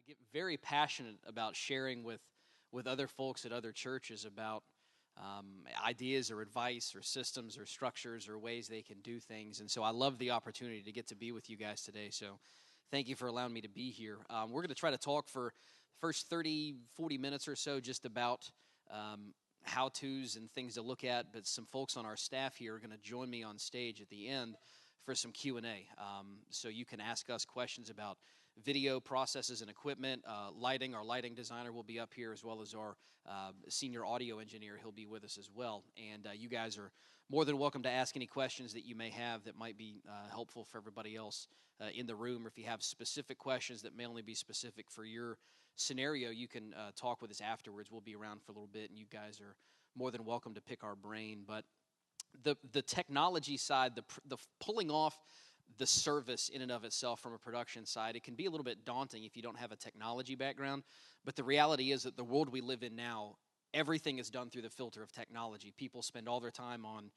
get very passionate about sharing with other folks at other churches about ideas or advice or systems or structures or ways they can do things. And so I love the opportunity to get to be with you guys today. So thank you for allowing me to be here. We're going to try to talk for the first 30, 40 minutes or so just about how-tos and things to look at, but some folks on our staff here are going to join me on stage at the end for some Q&A. So you can ask us questions about video processes and equipment, lighting. Our lighting designer will be up here, as well as our senior audio engineer. He'll be with us as well. And you guys are more than welcome to ask any questions that you may have that might be helpful for everybody else in the room. Or if you have specific questions that may only be specific for your scenario, you can talk with us afterwards. We'll be around for a little bit, and you guys are more than welcome to pick our brain. But the technology side, the pulling off the service in and of itself from a production side, it can be a little bit daunting if you don't have a technology background. But the reality is that the world we live in now, everything is done through the filter of technology. People spend all their time on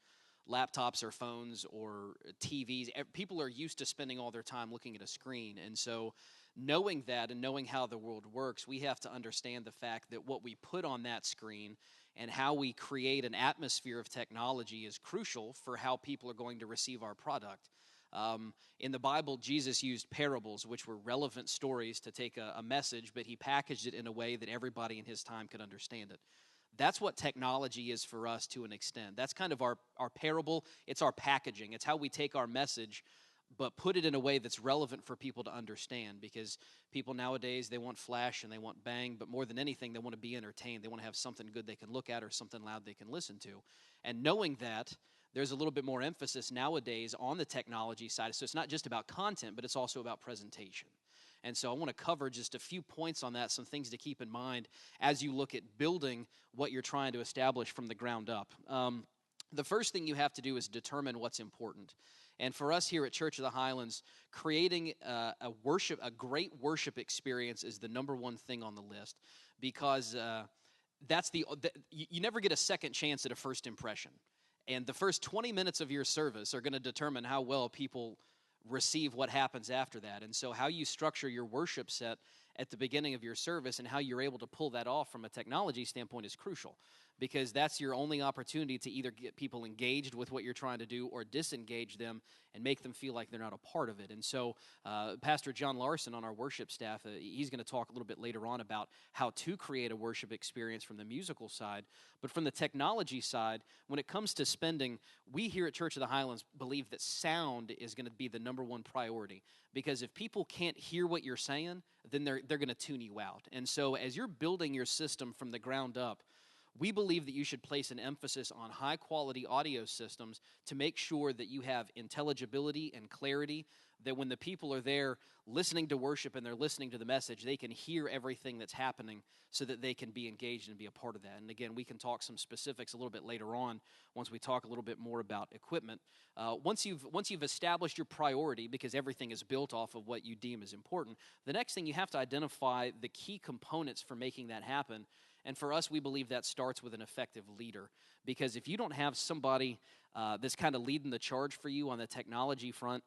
laptops or phones or TVs. People are used to spending all their time looking at a screen. And so knowing that and knowing how the world works, we have to understand the fact that what we put on that screen and how we create an atmosphere of technology is crucial for how people are going to receive our product. In the Bible, Jesus used parables, which were relevant stories to take a message, but he packaged it in a way that everybody in his time could understand it. That's what technology is for us to an extent. That's kind of our parable. It's our packaging. It's how we take our message, but put it in a way that's relevant for people to understand, because people nowadays, they want flash and they want bang, but more than anything, they want to be entertained. They want to have something good they can look at or something loud they can listen to. And knowing that, there's a little bit more emphasis nowadays on the technology side. So it's not just about content, but it's also about presentation. And so I want to cover just a few points on that, some things to keep in mind as you look at building what you're trying to establish from the ground up. The first thing you have to do is determine what's important. And for us here at Church of the Highlands, creating a great worship experience is the number one thing on the list, because you never get a second chance at a first impression. And the first 20 minutes of your service are going to determine how well people receive what happens after that. And so how you structure your worship set at the beginning of your service and how you're able to pull that off from a technology standpoint is crucial, because that's your only opportunity to either get people engaged with what you're trying to do or disengage them and make them feel like they're not a part of it. And so Pastor John Larson on our worship staff, he's going to talk a little bit later on about how to create a worship experience from the musical side. But from the technology side, when it comes to spending, we here at Church of the Highlands believe that sound is going to be the number one priority, because if people can't hear what you're saying, then they're going to tune you out. And so as you're building your system from the ground up, we believe that you should place an emphasis on high-quality audio systems to make sure that you have intelligibility and clarity, that when the people are there listening to worship and they're listening to the message, they can hear everything that's happening so that they can be engaged and be a part of that. And again, we can talk some specifics a little bit later on once we talk a little bit more about equipment. Once you've established your priority, because everything is built off of what you deem as important, the next thing you have to identify the key components for making that happen. And for us, we believe that starts with an effective leader, because if you don't have somebody that's kind of leading the charge for you on the technology front,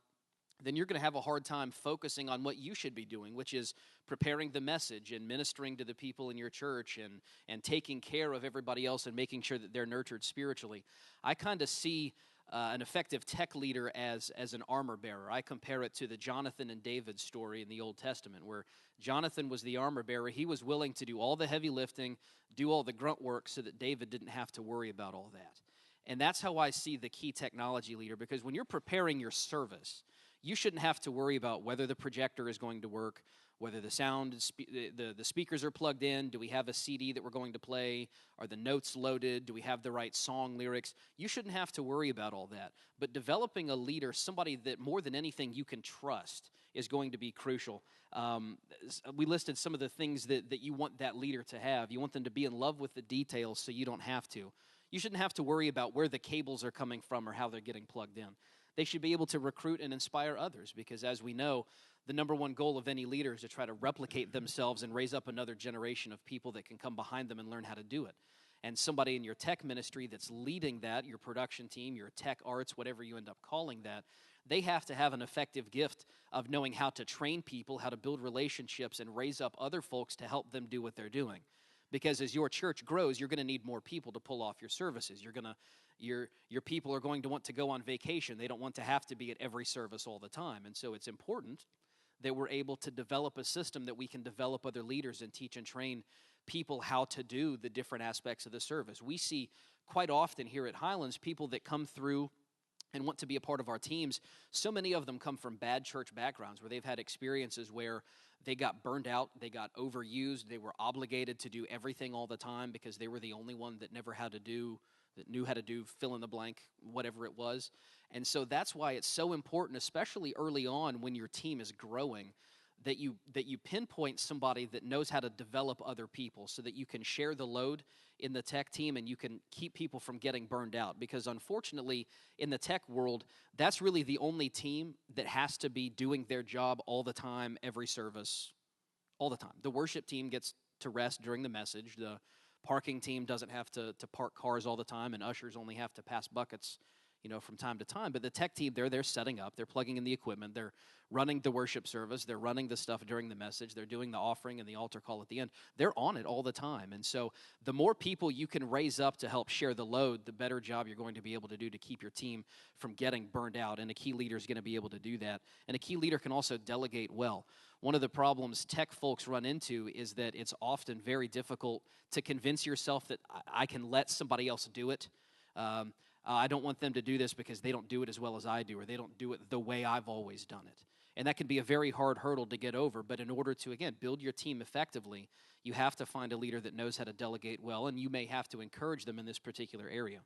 then you're going to have a hard time focusing on what you should be doing, which is preparing the message and ministering to the people in your church and taking care of everybody else and making sure that they're nurtured spiritually. I kind of see an effective tech leader as an armor bearer. I compare it to the Jonathan and David story in the Old Testament, where Jonathan was the armor bearer. He was willing to do all the heavy lifting, do all the grunt work so that David didn't have to worry about all that. And that's how I see the key technology leader, because when you're preparing your service, you shouldn't have to worry about whether the projector is going to work, whether the sound, the speakers are plugged in, do we have a CD that we're going to play, are the notes loaded, do we have the right song lyrics. You shouldn't have to worry about all that. But developing a leader, somebody that more than anything you can trust, is going to be crucial. We listed some of the things that you want that leader to have. You want them to be in love with the details so you don't have to. You shouldn't have to worry about where the cables are coming from or how they're getting plugged in. They should be able to recruit and inspire others, because as we know, the number one goal of any leader is to try to replicate themselves and raise up another generation of people that can come behind them and learn how to do it. And somebody in your tech ministry that's leading that, your production team, your tech arts, whatever you end up calling that, they have to have an effective gift of knowing how to train people, how to build relationships, and raise up other folks to help them do what they're doing. Because as your church grows, you're going to need more people to pull off your services. Your people are going to want to go on vacation. They don't want to have to be at every service all the time. And so it's important that we're able to develop a system that we can develop other leaders and teach and train people how to do the different aspects of the service. We see quite often here at Highlands people that come through and want to be a part of our teams. So many of them come from bad church backgrounds where they've had experiences where they got burned out, they got overused, they were obligated to do everything all the time because they were the only one that knew how to do fill in the blank, whatever it was. And so that's why it's so important, especially early on when your team is growing, that you pinpoint somebody that knows how to develop other people so that you can share the load in the tech team and you can keep people from getting burned out. Because unfortunately, in the tech world, that's really the only team that has to be doing their job all the time, every service, all the time. The worship team gets to rest during the message. The parking team doesn't have to park cars all the time, and ushers only have to pass buckets, from time to time. But the tech team, they're setting up, they're plugging in the equipment, they're running the worship service, they're running the stuff during the message, they're doing the offering and the altar call at the end. They're on it all the time. And so the more people you can raise up to help share the load, the better job you're going to be able to do to keep your team from getting burned out. And a key leader is going to be able to do that. And a key leader can also delegate well. One of the problems tech folks run into is that it's often very difficult to convince yourself that I can let somebody else do it. I don't want them to do this because they don't do it as well as I do, or they don't do it the way I've always done it. And that can be a very hard hurdle to get over. But in order to, again, build your team effectively, you have to find a leader that knows how to delegate well, and you may have to encourage them in this particular area.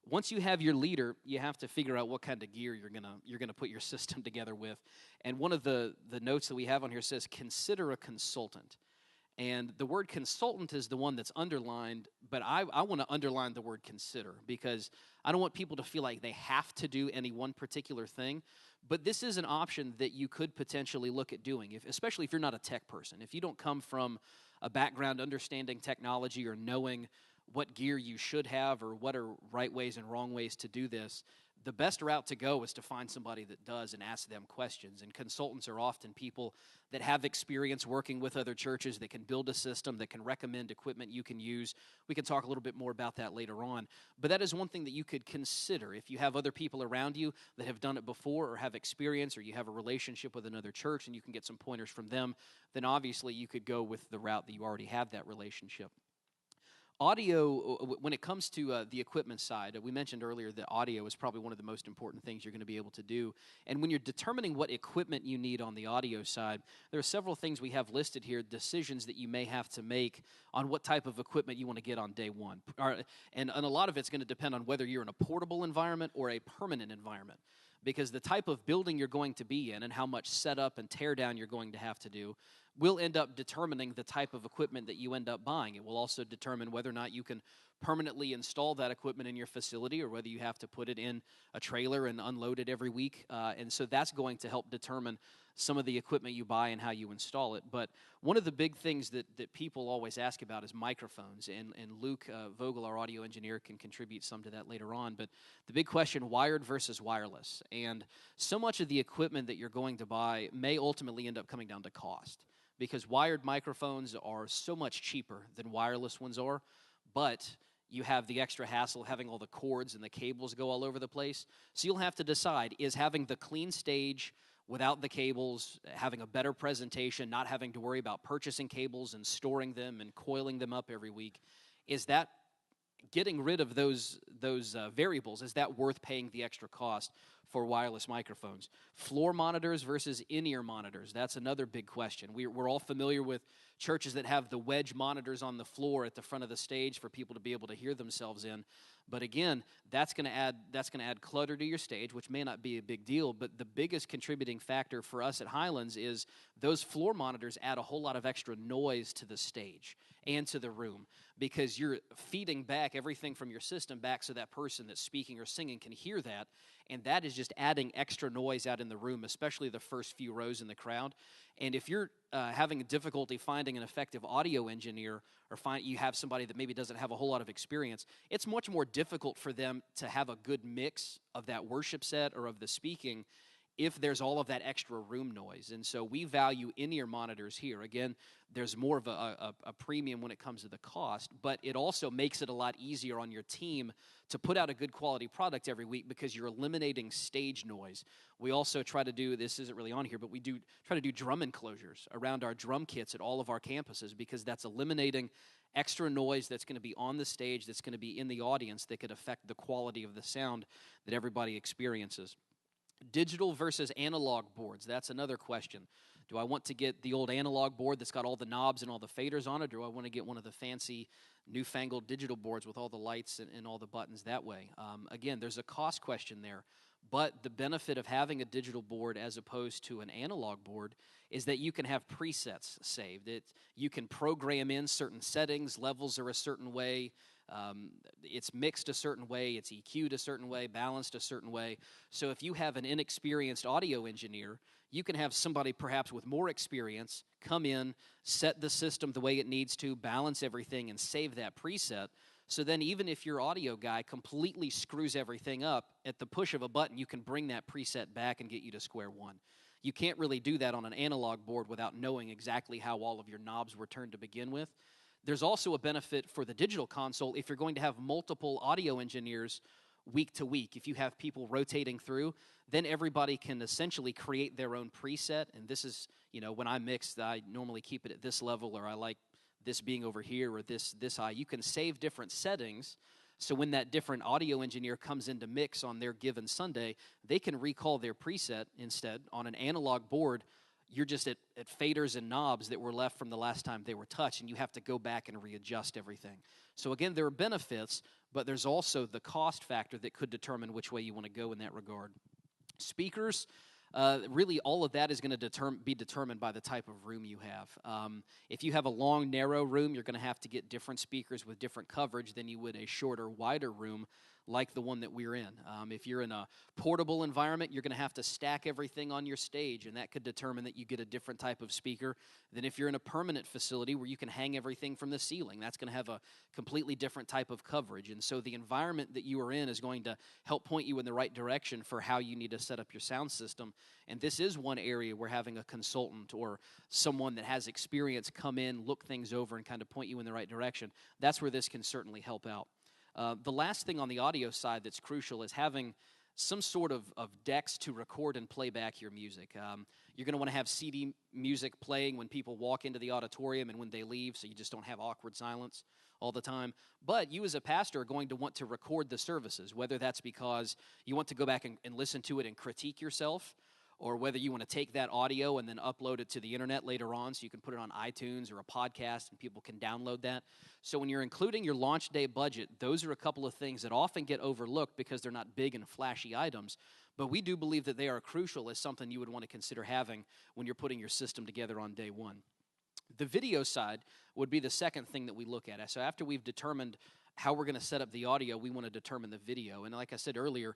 Once you have your leader, you have to figure out what kind of gear you're gonna put your system together with. And one of the notes that we have on here says, consider a consultant. And the word consultant is the one that's underlined, but I want to underline the word consider, because I don't want people to feel like they have to do any one particular thing. But this is an option that you could potentially look at doing, especially if you're not a tech person. If you don't come from a background understanding technology or knowing what gear you should have or what are right ways and wrong ways to do this, the best route to go is to find somebody that does and ask them questions. And consultants are often people that have experience working with other churches, that can build a system, that can recommend equipment you can use. We can talk a little bit more about that later on. But that is one thing that you could consider. If you have other people around you that have done it before or have experience, or you have a relationship with another church and you can get some pointers from them, then obviously you could go with the route that you already have that relationship. Audio, when it comes to the equipment side, we mentioned earlier that audio is probably one of the most important things you're going to be able to do. And when you're determining what equipment you need on the audio side, there are several things we have listed here, decisions that you may have to make on what type of equipment you want to get on day one. And a lot of it's going to depend on whether you're in a portable environment or a permanent environment, because the type of building you're going to be in and how much setup and tear down you're going to have to do will end up determining the type of equipment that you end up buying. It will also determine whether or not you can permanently install that equipment in your facility, or whether you have to put it in a trailer and unload it every week. And so that's going to help determine some of the equipment you buy and how you install it. But one of the big things that people always ask about is microphones. And Luke Vogel, our audio engineer, can contribute some to that later on. But the big question, wired versus wireless. And so much of the equipment that you're going to buy may ultimately end up coming down to cost, because wired microphones are so much cheaper than wireless ones are, but you have the extra hassle having all the cords and the cables go all over the place. So you'll have to decide, is having the clean stage without the cables, having a better presentation, not having to worry about purchasing cables and storing them and coiling them up every week, is that getting rid of those variables, is that worth paying the extra cost for wireless microphones? Floor monitors versus in-ear monitors, that's another big question. We're all familiar with churches that have the wedge monitors on the floor at the front of the stage for people to be able to hear themselves in. But again, that's going to add clutter to your stage, which may not be a big deal. But the biggest contributing factor for us at Highlands is those floor monitors add a whole lot of extra noise to the stage and to the room, because you're feeding back everything from your system back so that person that's speaking or singing can hear that. And that is just adding extra noise out in the room, especially the first few rows in the crowd. And if you're having difficulty finding an effective audio engineer, or you have somebody that maybe doesn't have a whole lot of experience, it's much more difficult for them to have a good mix of that worship set or of the speaking if there's all of that extra room noise. And so we value in-ear monitors here. Again, there's more of a premium when it comes to the cost, but it also makes it a lot easier on your team to put out a good quality product every week because you're eliminating stage noise. We also try to do, this isn't really on here, but we do try to do drum enclosures around our drum kits at all of our campuses because that's eliminating extra noise that's going to be on the stage, that's going to be in the audience, that could affect the quality of the sound that everybody experiences. Digital versus analog boards, that's another question. Do I want to get the old analog board that's got all the knobs and all the faders on it, or do I want to get one of the fancy newfangled digital boards with all the lights and all the buttons that way? Again, there's a cost question there, but the benefit of having a digital board as opposed to an analog board is that you can have presets saved. You can program in certain settings, levels are a certain way, it's mixed a certain way, it's EQ'd a certain way, balanced a certain way. So if you have an inexperienced audio engineer, you can have somebody perhaps with more experience come in, set the system the way it needs to, balance everything, and save that preset. So then even if your audio guy completely screws everything up, at the push of a button, you can bring that preset back and get you to square one. You can't really do that on an analog board without knowing exactly how all of your knobs were turned to begin with. There's also a benefit for the digital console if you're going to have multiple audio engineers week to week. If you have people rotating through, then everybody can essentially create their own preset. And this is, when I mix, I normally keep it at this level, or I like this being over here, or this high. You can save different settings, so when that different audio engineer comes into mix on their given Sunday, they can recall their preset instead. On an analog board, you're just at faders and knobs that were left from the last time they were touched, and you have to go back and readjust everything. So again, there are benefits, but there's also the cost factor that could determine which way you want to go in that regard. Speakers, really all of that is going to be determined by the type of room you have. If you have a long, narrow room, you're going to have to get different speakers with different coverage than you would a shorter, wider room like the one that we're in. If you're in a portable environment, you're going to have to stack everything on your stage, and that could determine that you get a different type of speaker than if you're in a permanent facility where you can hang everything from the ceiling. That's going to have a completely different type of coverage. And so the environment that you are in is going to help point you in the right direction for how you need to set up your sound system. And this is one area where having a consultant or someone that has experience come in, look things over, and kind of point you in the right direction, that's where this can certainly help out. The last thing on the audio side that's crucial is having some sort of decks to record and play back your music. You're going to want to have CD music playing when people walk into the auditorium and when they leave, so you just don't have awkward silence all the time. But you as a pastor are going to want to record the services, whether that's because you want to go back and listen to it and critique yourself, or whether you want to take that audio and then upload it to the internet later on so you can put it on iTunes or a podcast and people can download that. So when you're including your launch day budget, those are a couple of things that often get overlooked because they're not big and flashy items. But we do believe that they are crucial as something you would want to consider having when you're putting your system together on day one. The video side would be the second thing that we look at. So after we've determined how we're going to set up the audio, we want to determine the video. And like I said earlier,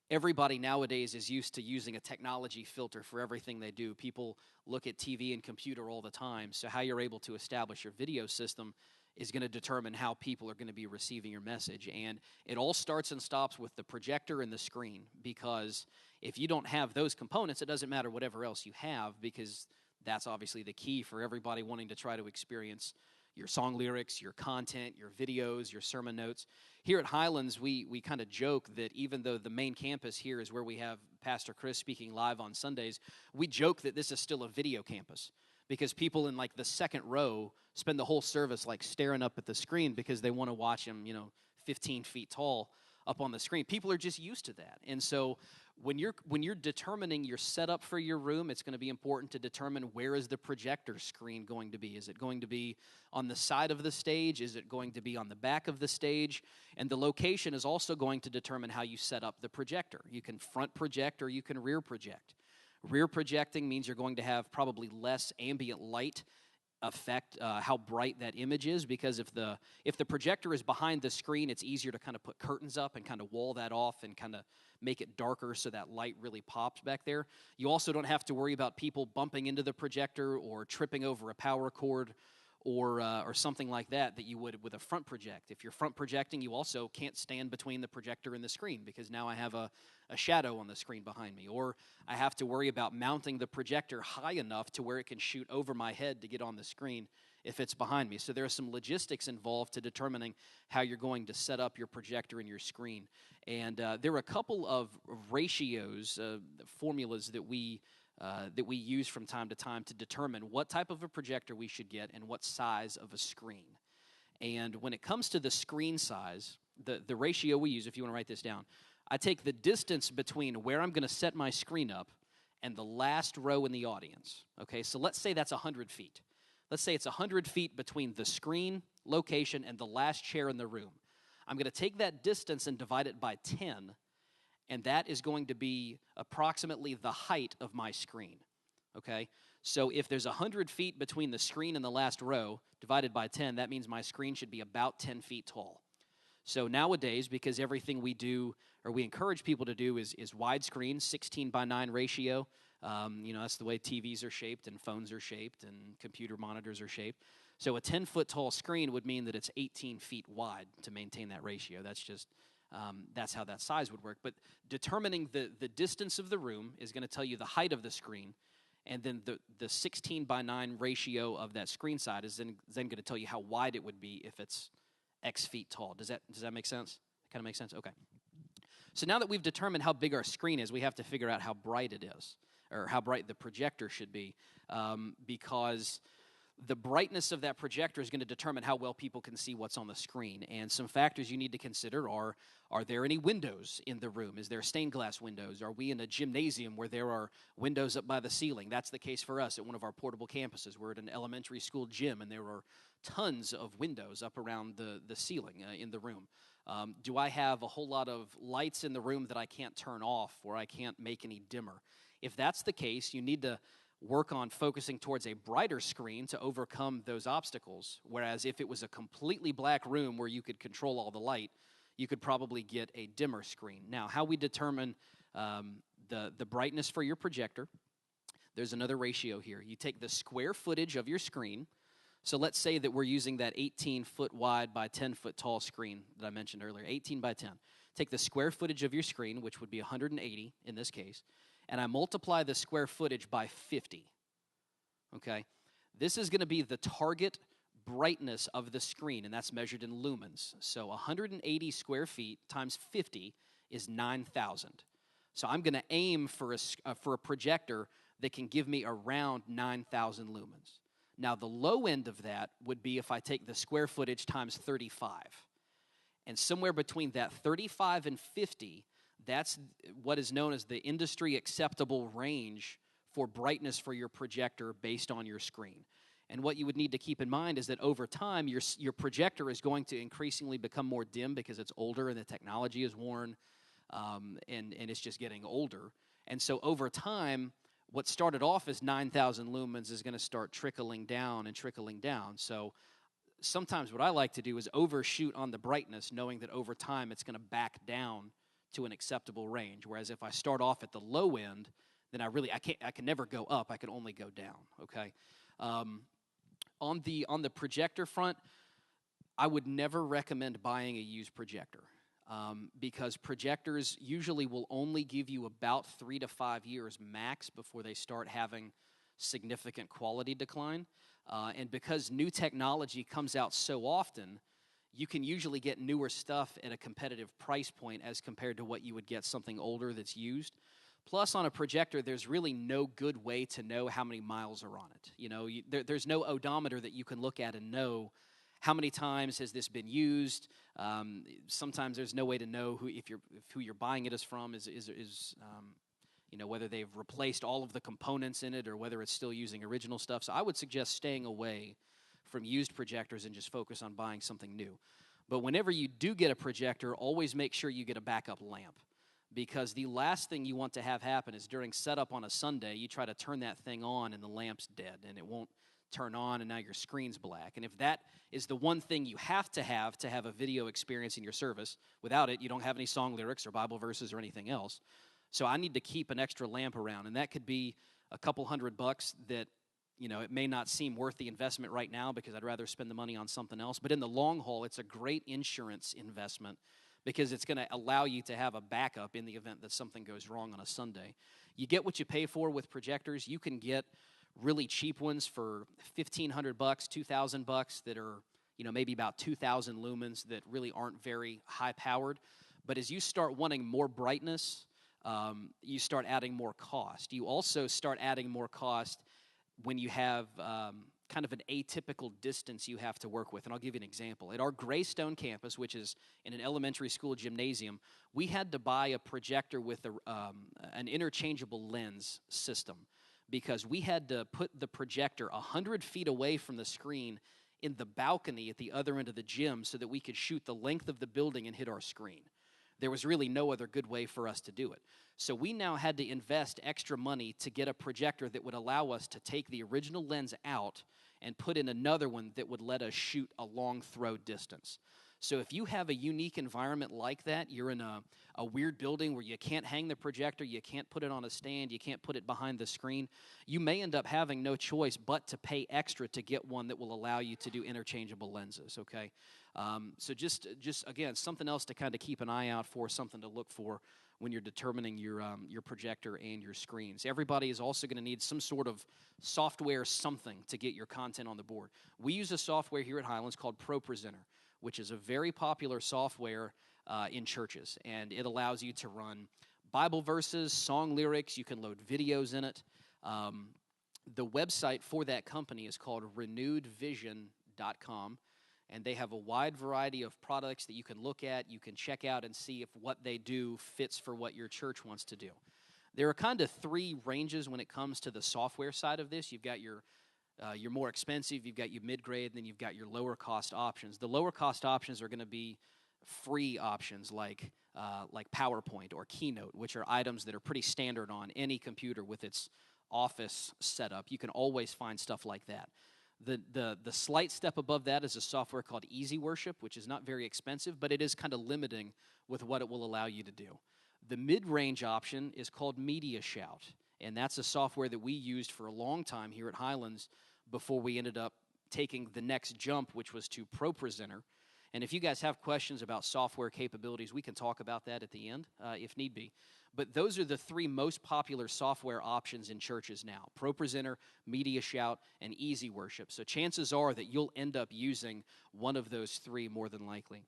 everybody nowadays is used to using a technology filter for everything they do. People look at TV and computer all the time, so how you're able to establish your video system is going to determine how people are going to be receiving your message. And it all starts and stops with the projector and the screen, because if you don't have those components, it doesn't matter whatever else you have, because that's obviously the key for everybody wanting to try to experience your song lyrics, your content, your videos, your sermon notes. Here at Highlands, we kind of joke that even though the main campus here is where we have Pastor Chris speaking live on Sundays, we joke that this is still a video campus, because people in like the second row spend the whole service like staring up at the screen because they want to watch him, 15 feet tall up on the screen. People are just used to that. And so when you're determining your setup for your room, it's going to be important to determine where is the projector screen going to be. Is it going to be on the side of the stage? Is it going to be on the back of the stage? And the location is also going to determine how you set up the projector. You can front project or you can rear project. Rear projecting means you're going to have probably less ambient light affect how bright that image is, because if the projector is behind the screen, it's easier to kind of put curtains up and kind of wall that off and kind of make it darker so that light really pops back there. You also don't have to worry about people bumping into the projector or tripping over a power cord or something like that you would with a front project. If you're front projecting, you also can't stand between the projector and the screen because now I have a shadow on the screen behind me. Or I have to worry about mounting the projector high enough to where it can shoot over my head to get on the screen if it's behind me. So there are some logistics involved to determining how you're going to set up your projector and your screen. And there are a couple of ratios, formulas that we use from time to time to determine what type of a projector we should get and what size of a screen. And when it comes to the screen size, the ratio we use, if you want to write this down, I take the distance between where I'm going to set my screen up and the last row in the audience. Okay, so let's say that's 100 feet. Let's say it's 100 feet between the screen location and the last chair in the room. I'm going to take that distance and divide it by 10, and that is going to be approximately the height of my screen, okay? So if there's 100 feet between the screen and the last row, divided by 10, that means my screen should be about 10 feet tall. So nowadays, because everything we do, or we encourage people to do, is widescreen, 16:9 ratio. That's the way TVs are shaped and phones are shaped and computer monitors are shaped. So a 10-foot tall screen would mean that it's 18 feet wide to maintain that ratio. That's just, that's how that size would work. But determining the distance of the room is going to tell you the height of the screen, and then the 16:9 ratio of that screen side is then going to tell you how wide it would be if it's X feet tall. Does that make sense? Kind of make sense? Okay. So now that we've determined how big our screen is, we have to figure out how bright it is, or how bright the projector should be, because the brightness of that projector is going to determine how well people can see what's on the screen. And some factors you need to consider are there any windows in the room? Is there stained glass windows? Are we in a gymnasium where there are windows up by the ceiling? That's the case for us at one of our portable campuses. We're at an elementary school gym, and there are tons of windows up around the ceiling in the room. Do I have a whole lot of lights in the room that I can't turn off or I can't make any dimmer? If that's the case, you need to work on focusing towards a brighter screen to overcome those obstacles. Whereas if it was a completely black room where you could control all the light, you could probably get a dimmer screen. Now, how we determine the brightness for your projector, there's another ratio here. You take the square footage of your screen. So let's say that we're using that 18-foot wide by 10-foot tall screen that I mentioned earlier, 18 by 10. Take the square footage of your screen, which would be 180 in this case, and I multiply the square footage by 50, okay? This is going to be the target brightness of the screen, and that's measured in lumens. So 180 square feet times 50 is 9,000. So I'm going to aim for a projector that can give me around 9,000 lumens. Now, the low end of that would be if I take the square footage times 35. And somewhere between that 35 and 50, that's what is known as the industry acceptable range for brightness for your projector based on your screen. And what you would need to keep in mind is that over time, your projector is going to increasingly become more dim because it's older and the technology is worn, and it's just getting older. And so over time, what started off as 9,000 lumens is going to start trickling down and trickling down. So sometimes what I like to do is overshoot on the brightness, knowing that over time it's going to back down to an acceptable range. Whereas if I start off at the low end, then I can never go up. I can only go down. Okay. On the projector front, I would never recommend buying a used projector. Because projectors usually will only give you about 3 to 5 years max before they start having significant quality decline. And because new technology comes out so often, you can usually get newer stuff at a competitive price point as compared to what you would get something older that's used. Plus, on a projector, there's really no good way to know how many miles are on it. You know, there's no odometer that you can look at and know how many times has this been used. Sometimes there's no way to know who you're buying it is from is whether they've replaced all of the components in it or whether it's still using original stuff. So I would suggest staying away from used projectors and just focus on buying something new. But whenever you do get a projector, always make sure you get a backup lamp, because the last thing you want to have happen is during setup on a Sunday, you try to turn that thing on and the lamp's dead and it won't turn on and now your screen's black. And if that is the one thing you have to have a video experience in your service, without it, you don't have any song lyrics or Bible verses or anything else. So I need to keep an extra lamp around, and that could be a couple $100 that it may not seem worth the investment right now because I'd rather spend the money on something else. But in the long haul, it's a great insurance investment because it's going to allow you to have a backup in the event that something goes wrong on a Sunday. You get what you pay for with projectors. You can get really cheap ones for $1,500, $2,000 that are, maybe about 2,000 lumens that really aren't very high powered. But as you start wanting more brightness, you start adding more cost. You also start adding more cost when you have kind of an atypical distance you have to work with. And I'll give you an example. At our Greystone campus, which is in an elementary school gymnasium, we had to buy a projector with an interchangeable lens system because we had to put the projector 100 feet away from the screen in the balcony at the other end of the gym so that we could shoot the length of the building and hit our screen. There was really no other good way for us to do it. So we now had to invest extra money to get a projector that would allow us to take the original lens out and put in another one that would let us shoot a long throw distance. So if you have a unique environment like that, you're in a weird building where you can't hang the projector, you can't put it on a stand, you can't put it behind the screen, you may end up having no choice but to pay extra to get one that will allow you to do interchangeable lenses, okay? So just again, something else to kind of keep an eye out for, something to look for when you're determining your projector and your screens. Everybody is also going to need some sort of software something to get your content on the board. We use a software here at Highlands called ProPresenter, which is a very popular software in churches, and it allows you to run Bible verses, song lyrics. You can load videos in it. The website for that company is called renewedvision.com. And they have a wide variety of products that you can look at, you can check out and see if what they do fits for what your church wants to do. There are kind of three ranges when it comes to the software side of this. You've got your more expensive, you've got your mid-grade, and then you've got your lower-cost options. The lower-cost options are going to be free options like PowerPoint or Keynote, which are items that are pretty standard on any computer with its office setup. You can always find stuff like that. The slight step above that is a software called Easy Worship, which is not very expensive, but it is kind of limiting with what it will allow you to do. The mid-range option is called Media Shout, and that's a software that we used for a long time here at Highlands before we ended up taking the next jump, which was to ProPresenter. And if you guys have questions about software capabilities, we can talk about that at the end if need be. But those are the three most popular software options in churches now: ProPresenter, Media Shout, and Easy Worship. So chances are that you'll end up using one of those three more than likely.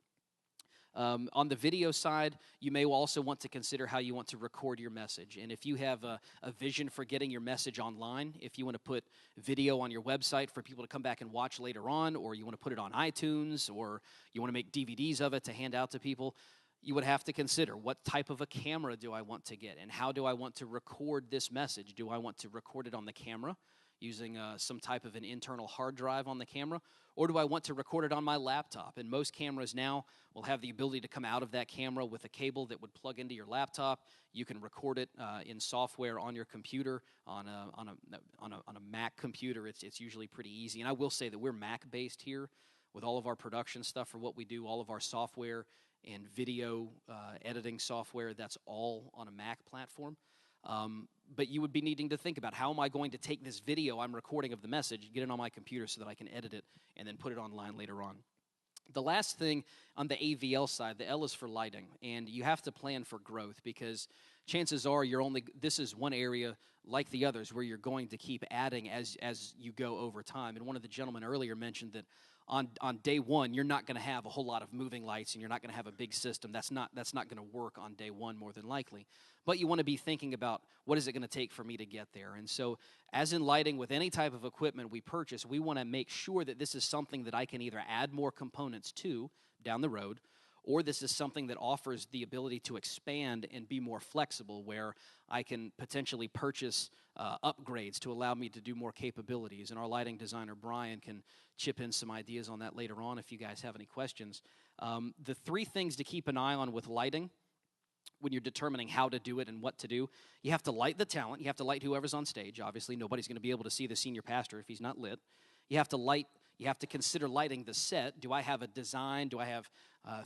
On the video side, you may also want to consider how you want to record your message. And if you have a vision for getting your message online, if you want to put video on your website for people to come back and watch later on, or you want to put it on iTunes, or you want to make DVDs of it to hand out to people, you would have to consider, what type of a camera do I want to get, and how do I want to record this message? Do I want to record it on the camera using some type of an internal hard drive on the camera, or do I want to record it on my laptop? And most cameras now will have the ability to come out of that camera with a cable that would plug into your laptop. You can record it in software on your computer, on a Mac computer. It's usually pretty easy. And I will say that we're Mac-based here with all of our production stuff for what we do, all of our software and video editing software, that's all on a Mac platform. But you would be needing to think about, how am I going to take this video I'm recording of the message, get it on my computer so that I can edit it and then put it online later on. The last thing on the AVL side, the L is for lighting, and you have to plan for growth because chances are this is one area like the others where you're going to keep adding as you go over time. And one of the gentlemen earlier mentioned that on day one, you're not going to have a whole lot of moving lights and you're not going to have a big system. That's not going to work on day one more than likely. But you want to be thinking about, what is it going to take for me to get there? And so as in lighting, with any type of equipment we purchase, we want to make sure that this is something that I can either add more components to down the road, or this is something that offers the ability to expand and be more flexible, where I can potentially purchase upgrades to allow me to do more capabilities. And our lighting designer, Brian, can chip in some ideas on that later on if you guys have any questions. The three things to keep an eye on with lighting when you're determining how to do it and what to do: you have to light the talent. You have to light whoever's on stage. Obviously, nobody's going to be able to see the senior pastor if he's not lit. You have to consider lighting the set. Do I have a design? Do I have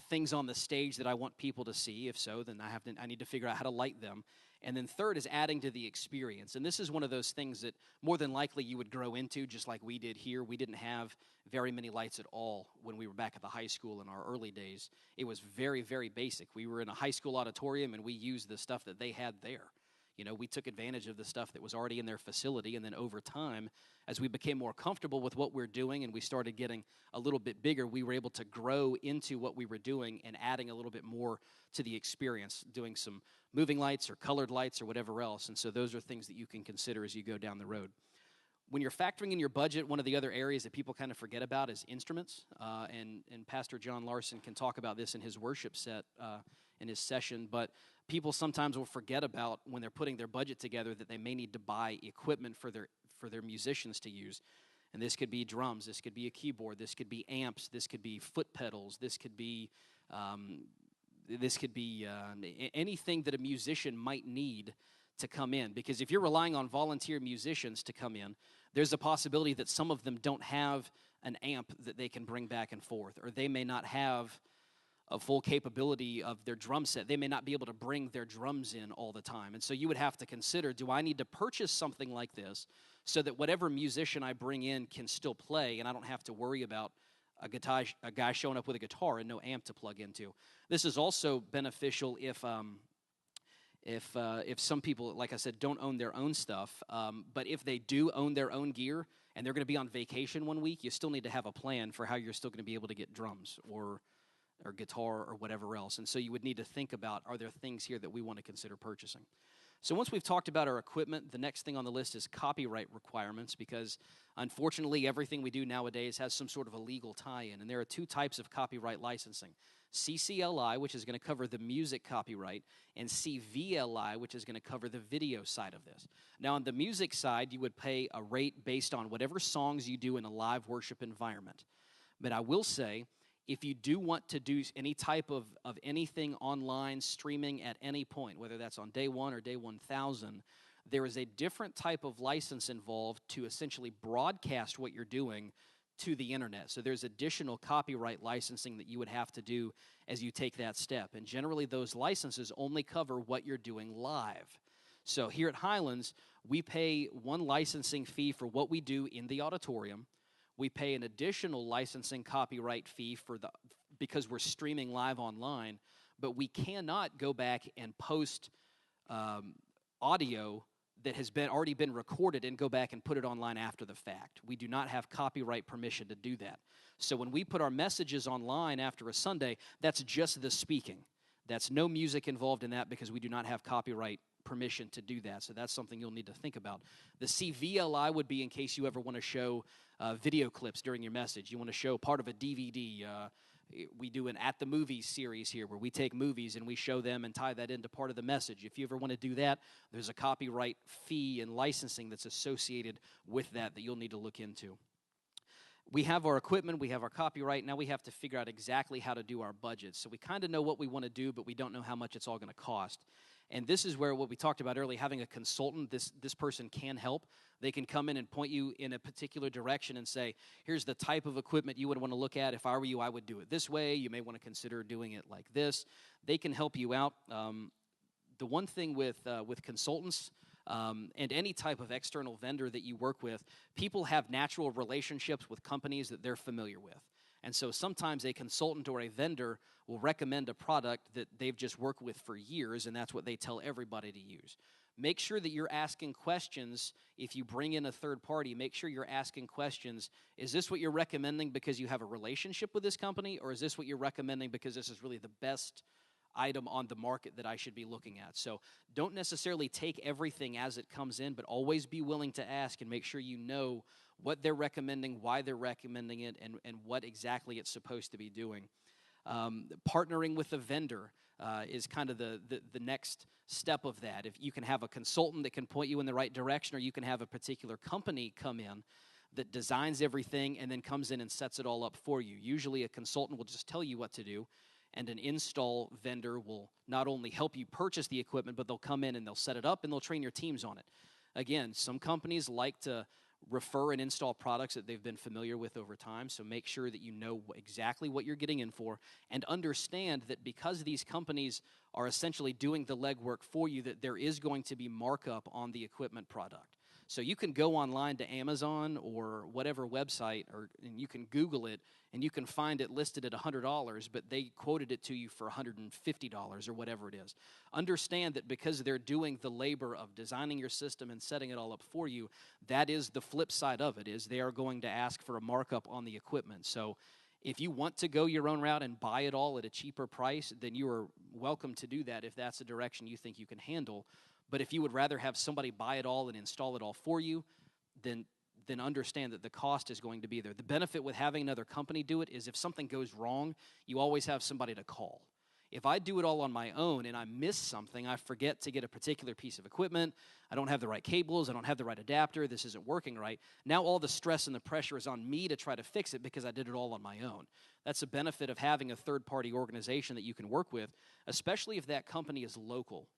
things on the stage that I want people to see? If so, then I need to figure out how to light them. And then third is adding to the experience. And this is one of those things that more than likely you would grow into, just like we did here. We didn't have very many lights at all when we were back at the high school in our early days. It was very, very basic. We were in a high school auditorium, and we used the stuff that they had there. You know, we took advantage of the stuff that was already in their facility, and then over time, as we became more comfortable with what we're doing and we started getting a little bit bigger, we were able to grow into what we were doing and adding a little bit more to the experience, doing some moving lights or colored lights or whatever else. And so those are things that you can consider as you go down the road. When you're factoring in your budget, one of the other areas that people kind of forget about is instruments. And Pastor John Larson can talk about this in his worship set, in his session. But people sometimes will forget about when they're putting their budget together that they may need to buy equipment for their musicians to use. And this could be drums, this could be a keyboard, this could be amps, this could be foot pedals, this could be anything that a musician might need to come in. Because if you're relying on volunteer musicians to come in, there's a possibility that some of them don't have an amp that they can bring back and forth, or they may not have a full capability of their drum set. They may not be able to bring their drums in all the time. And so you would have to consider, do I need to purchase something like this so that whatever musician I bring in can still play and I don't have to worry about a guy showing up with a guitar and no amp to plug into? This is also beneficial if some people, like I said, don't own their own stuff. But if they do own their own gear and they're going to be on vacation one week, you still need to have a plan for how you're still going to be able to get drums or guitar or whatever else. And so you would need to think about, are there things here that we want to consider purchasing? So once we've talked about our equipment, the next thing on the list is copyright requirements, because unfortunately everything we do nowadays has some sort of a legal tie-in. And there are two types of copyright licensing: CCLI, which is going to cover the music copyright, and CVLI, which is going to cover the video side of this. Now, on the music side, you would pay a rate based on whatever songs you do in a live worship environment. But I will say, if you do want to do any type of anything online, streaming at any point, whether that's on day one or day 1,000, there is a different type of license involved to essentially broadcast what you're doing to the internet. So there's additional copyright licensing that you would have to do as you take that step. And generally, those licenses only cover what you're doing live. So here at Highlands, we pay one licensing fee for what we do in the auditorium. We pay an additional licensing copyright fee because we're streaming live online, but we cannot go back and post audio that has already been recorded and go back and put it online after the fact. We do not have copyright permission to do that. So when we put our messages online after a Sunday, that's just the speaking. That's no music involved in that because we do not have copyright permission to do that. So that's something you'll need to think about. The CVLI would be in case you ever want to show video clips during your message. You want to show part of a DVD. We do an At the Movies series here where we take movies and we show them and tie that into part of the message. If you ever want to do that, there's a copyright fee and licensing that's associated with that you'll need to look into. We have our equipment, we have our copyright. Now we have to figure out exactly how to do our budget. So we kind of know what we want to do, but we don't know how much it's all going to cost. And this is where what we talked about earlier, having a consultant, this person can help. They can come in and point you in a particular direction and say, here's the type of equipment you would want to look at. If I were you, I would do it this way. You may want to consider doing it like this. They can help you out. The one thing with consultants and any type of external vendor that you work with, people have natural relationships with companies that they're familiar with. And so sometimes a consultant or a vendor will recommend a product that they've just worked with for years, and that's what they tell everybody to use. Make sure that you're asking questions. If you bring in a third party, make sure you're asking questions. Is this what you're recommending because you have a relationship with this company, or is this what you're recommending because this is really the best item on the market that I should be looking at? So don't necessarily take everything as it comes in, but always be willing to ask and make sure you know what they're recommending, why they're recommending it, and what exactly it's supposed to be doing. Partnering with a vendor is kind of the next step of that. If you can have a consultant that can point you in the right direction, or you can have a particular company come in that designs everything and then comes in and sets it all up for you. Usually a consultant will just tell you what to do, and an install vendor will not only help you purchase the equipment, but they'll come in and they'll set it up and they'll train your teams on it. Again, some companies like to refer and install products that they've been familiar with over time. So make sure that you know exactly what you're getting in for, and understand that because these companies are essentially doing the legwork for you, that there is going to be markup on the equipment product. So you can go online to Amazon or whatever website, and you can Google it, and you can find it listed at $100, but they quoted it to you for $150 or whatever it is. Understand that because they're doing the labor of designing your system and setting it all up for you, that is the flip side of it, is they are going to ask for a markup on the equipment. So if you want to go your own route and buy it all at a cheaper price, then you are welcome to do that if that's the direction you think you can handle. But if you would rather have somebody buy it all and install it all for you, then understand that the cost is going to be there. The benefit with having another company do it is if something goes wrong, you always have somebody to call. If I do it all on my own and I miss something, I forget to get a particular piece of equipment, I don't have the right cables, I don't have the right adapter, this isn't working right, now all the stress and the pressure is on me to try to fix it because I did it all on my own. That's a benefit of having a third-party organization that you can work with, especially if that company is local.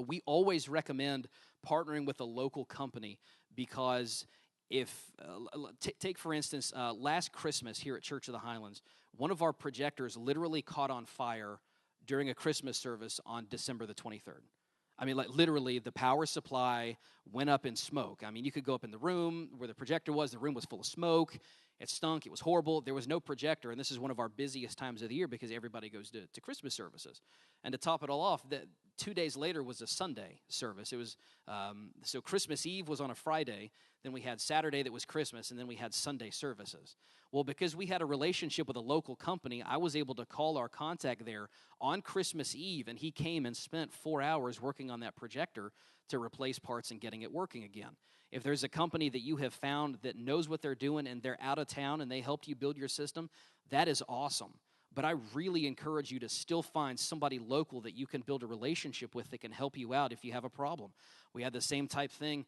We always recommend partnering with a local company because take for instance, last Christmas here at Church of the Highlands, one of our projectors literally caught on fire during a Christmas service on December the 23rd. I mean, like literally the power supply went up in smoke. I mean, you could go up in the room where the projector was, the room was full of smoke. It stunk. It was horrible. There was no projector, and this is one of our busiest times of the year because everybody goes to Christmas services. And to top it all off, 2 days later was a Sunday service. It was so Christmas Eve was on a Friday, then we had Saturday that was Christmas, and then we had Sunday services. Well, because we had a relationship with a local company, I was able to call our contact there on Christmas Eve, and he came and spent 4 hours working on that projector to replace parts and getting it working again. If there's a company that you have found that knows what they're doing and they're out of town and they helped you build your system, that is awesome. But I really encourage you to still find somebody local that you can build a relationship with that can help you out if you have a problem. We had the same type thing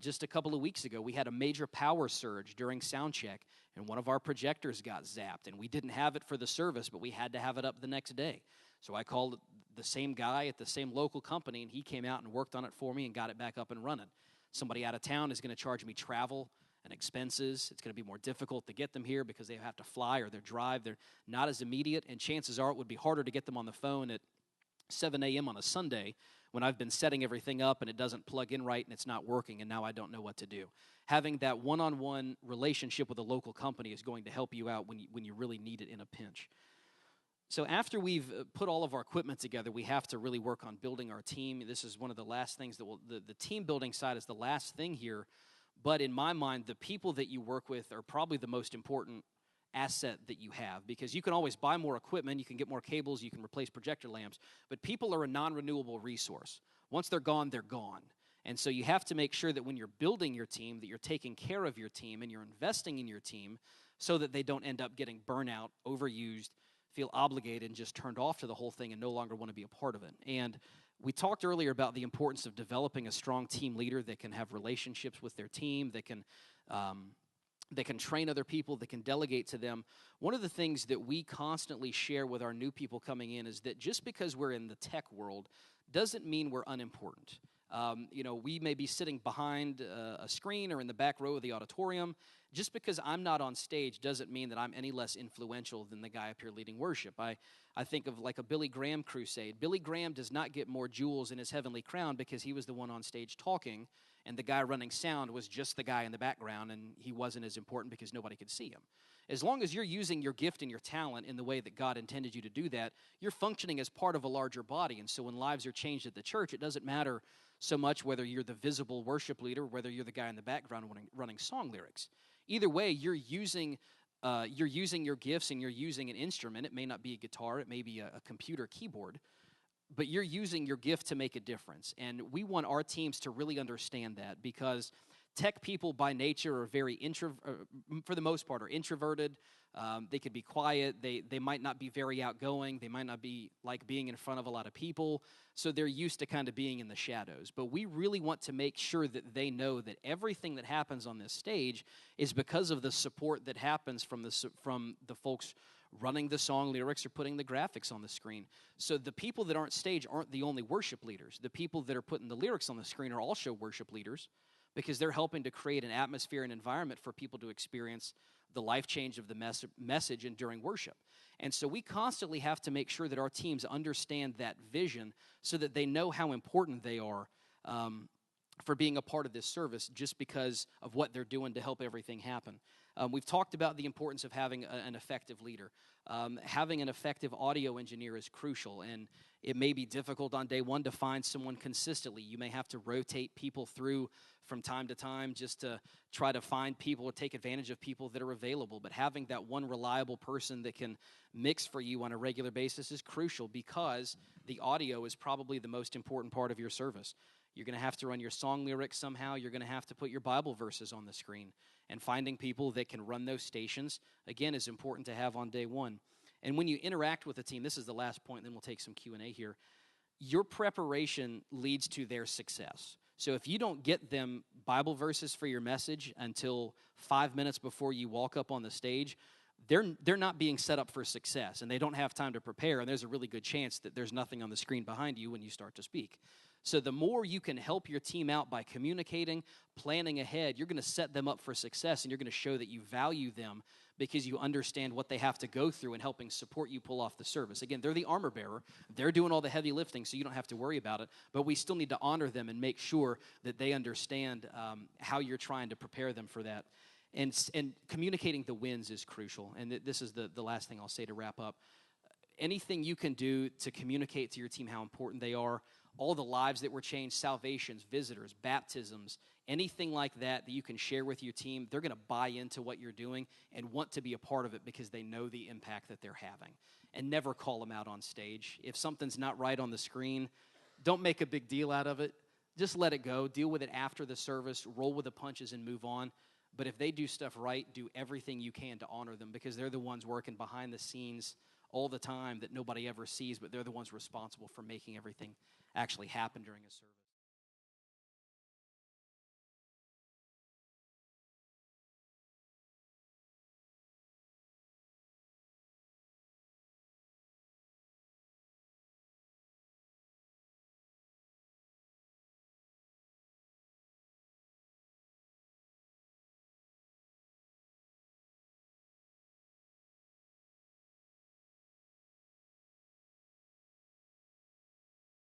just a couple of weeks ago. We had a major power surge during sound check, and one of our projectors got zapped, and we didn't have it for the service, but we had to have it up the next day. So I called the same guy at the same local company, and he came out and worked on it for me and got it back up and running. Somebody out of town is going to charge me travel and expenses. It's going to be more difficult to get them here because they have to fly or their drive. They're not as immediate, and chances are it would be harder to get them on the phone at 7 a.m. on a Sunday when I've been setting everything up and it doesn't plug in right and it's not working, and now I don't know what to do. Having that one-on-one relationship with a local company is going to help you out when you really need it in a pinch. So after we've put all of our equipment together, we have to really work on building our team. This is one of the last things that the team building side is the last thing here. But in my mind, the people that you work with are probably the most important asset that you have, because you can always buy more equipment, you can get more cables, you can replace projector lamps, but people are a non-renewable resource. Once they're gone, they're gone. And so you have to make sure that when you're building your team, that you're taking care of your team and you're investing in your team so that they don't end up getting burnout, overused, feel obligated, and just turned off to the whole thing and no longer want to be a part of it. And we talked earlier about the importance of developing a strong team leader that can have relationships with their team, that can train other people, that can delegate to them. One of the things that we constantly share with our new people coming in is that just because we're in the tech world doesn't mean we're unimportant. We may be sitting behind a screen or in the back row of the auditorium. Just because I'm not on stage doesn't mean that I'm any less influential than the guy up here leading worship. I think of like a Billy Graham crusade. Billy Graham does not get more jewels in his heavenly crown because he was the one on stage talking, and the guy running sound was just the guy in the background, and he wasn't as important because nobody could see him. As long as you're using your gift and your talent in the way that God intended you to do that, you're functioning as part of a larger body. And so when lives are changed at the church, it doesn't matter so much whether you're the visible worship leader, whether you're the guy in the background running song lyrics. Either way, you're using your gifts and you're using an instrument. It may not be a guitar, it may be a computer keyboard, but you're using your gift to make a difference. And we want our teams to really understand that, because tech people by nature are very for the most part, are introverted. They could be quiet. They might not be very outgoing. They might not be like being in front of a lot of people. So they're used to kind of being in the shadows. But we really want to make sure that they know that everything that happens on this stage is because of the support that happens from the folks running the song lyrics or putting the graphics on the screen. So the people that aren't stage aren't the only worship leaders. The people that are putting the lyrics on the screen are also worship leaders. because they're helping to create an atmosphere and environment for people to experience the life change of the message and during worship. And so we constantly have to make sure that our teams understand that vision so that they know how important they are for being a part of this service just because of what they're doing to help everything happen. We've talked about the importance of having an effective leader. Having an effective audio engineer is crucial, and it may be difficult on day one to find someone consistently. You may have to rotate people through from time to time just to try to find people or take advantage of people that are available. But having that one reliable person that can mix for you on a regular basis is crucial because the audio is probably the most important part of your service. You're going to have to run your song lyrics somehow. You're going to have to put your Bible verses on the screen. And finding people that can run those stations, again, is important to have on day one. And when you interact with a team, this is the last point, then we'll take some Q&A here. Your preparation leads to their success. So if you don't get them Bible verses for your message until 5 minutes before you walk up on the stage, they're not being set up for success, and they don't have time to prepare, and there's a really good chance that there's nothing on the screen behind you when you start to speak. So the more you can help your team out by communicating, planning ahead, you're going to set them up for success, and you're going to show that you value them because you understand what they have to go through in helping support you pull off the service. Again, they're the armor bearer. They're doing all the heavy lifting, so you don't have to worry about it, but we still need to honor them and make sure that they understand how you're trying to prepare them for that. And communicating the wins is crucial, and this is the last thing I'll say to wrap up. Anything you can do to communicate to your team how important they are, all the lives that were changed, salvations, visitors, baptisms, anything like that you can share with your team, they're going to buy into what you're doing and want to be a part of it because they know the impact that they're having. And never call them out on stage. If something's not right on the screen, don't make a big deal out of it. Just let it go. Deal with it after the service. Roll with the punches and move on. But if they do stuff right, do everything you can to honor them because they're the ones working behind the scenes all the time that nobody ever sees, but they're the ones responsible for making everything actually happen during a service.